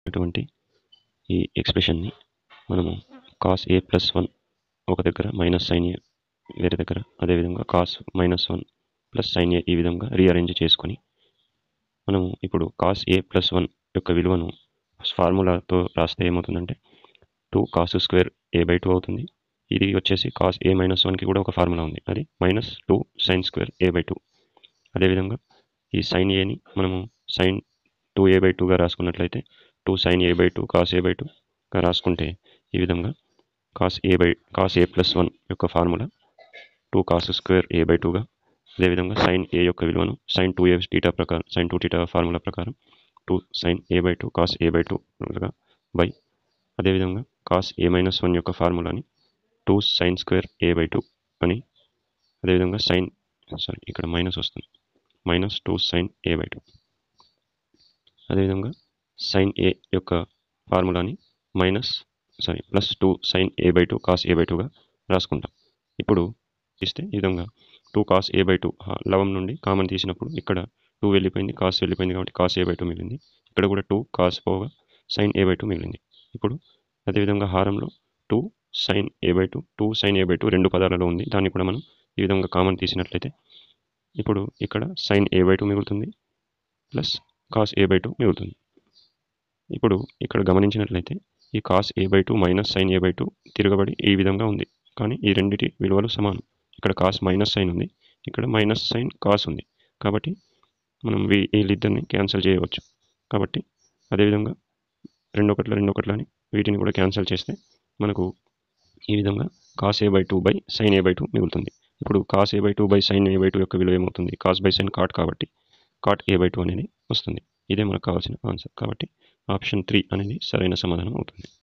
అటువంటి ఈ ఎక్స్ప్రెషన్ని మనము కాస్ ఏ ప్లస్ 1 ఒక దగ్గర మైనస్ సైన్ ఏ వేరే దగ్గర, అదేవిధంగా కాస్ -1 ప్లస్ సైన్ ఏ ఈ విధంగా రీఅరేంజ్ చేసుకొని మనము ఇప్పుడు కాస్ ఏ ప్లస్ 1 యొక్క విలువను ఫార్ములాతో రాస్తే ఏమవుతుందంటే 2 కాస్ స్క్వేర్ a/2 అవుతుంది. ఇది వచ్చేసి కాస్ ఏ -1కి కూడా ఒక ఫార్ములా ఉంది, అది -2 సైన్ స్క్వేర్ a/2. అదేవిధంగా ఈ సైన్ ఏని మనము సైన్ 2a/2గా రాసుకున్నట్లయితే 2 సైన్ a/2 కాస్ a/2గా రాసుకుంటే ఈ విధంగా కాస్ ఏ ప్లస్ 1 యొక్క ఫార్ములా 2 కాస్ స్క్వేర్ a/2గా, అదేవిధంగా సైన్ ఏ యొక్క విలువను సైన్ 2a ప్రకారం, సైన్ 2θ ఫార్ములా ప్రకారం 2 సైన్ a/2 కాస్ a/2గా బై, అదేవిధంగా కాస్ ఏ -1 యొక్క ఫార్ములాని 2 సైన్ స్క్వేర్ a/2 అని, అదేవిధంగా ఇక్కడ మైనస్ వస్తుంది, -2 సైన్ a/2. అదేవిధంగా సైన్ ఏ యొక్క ఫార్ములాని ప్లస్ 2 సైన్ a/2 కాస్ a/2గా రాసుకుంటాం. ఇప్పుడు ఇస్తే ఈ విధంగా 2 కాస్ a/2 లవం నుండి కామన్ తీసినప్పుడు ఇక్కడ 2 వెళ్ళిపోయింది, కాస్ వెళ్ళిపోయింది, కాబట్టి కాస్ a/2 మిగిలింది. ఇక్కడ కూడా 2 కాస్ పోగా సైన్ a/2 మిగిలింది. ఇప్పుడు అదేవిధంగా హారంలో 2 సైన్ a/2 రెండు పదాలలో ఉంది, దాన్ని కూడా మనం ఈ విధంగా కామన్ తీసినట్లయితే ఇప్పుడు ఇక్కడ సైన్ a/2 మిగులుతుంది ప్లస్ కాస్ a/2 మిగులుతుంది. ఇప్పుడు ఇక్కడ గమనించినట్లయితే ఈ cos a/2 minus sign a/2 తిరగబడి ఈ విధంగా ఉంది, కానీ ఈ రెండిటి విలువలు సమానం. ఇక్కడ కాస్ మైనస్ సైన్ ఉంది, ఇక్కడ మైనస్ సైన్ కాస్ ఉంది, కాబట్టి మనం వీళ్ళిద్దరిని క్యాన్సిల్ చేయవచ్చు. కాబట్టి అదేవిధంగా 2 అని వీటిని కూడా క్యాన్సిల్ చేస్తే మనకు ఈ విధంగా cos a/2 by sine a/2 మిగులుతుంది. ఇప్పుడు cos a/2 by sine a/2 యొక్క విలువ ఏమవుతుంది? కాస్ బై సైన్ కాట్, కాబట్టి కాట్ a/2 అనేది వస్తుంది. ఇదే మనకు కావాల్సిన ఆన్సర్, కాబట్టి ఆప్షన్ 3 అనేది సరైన సమాధానం అవుతుంది.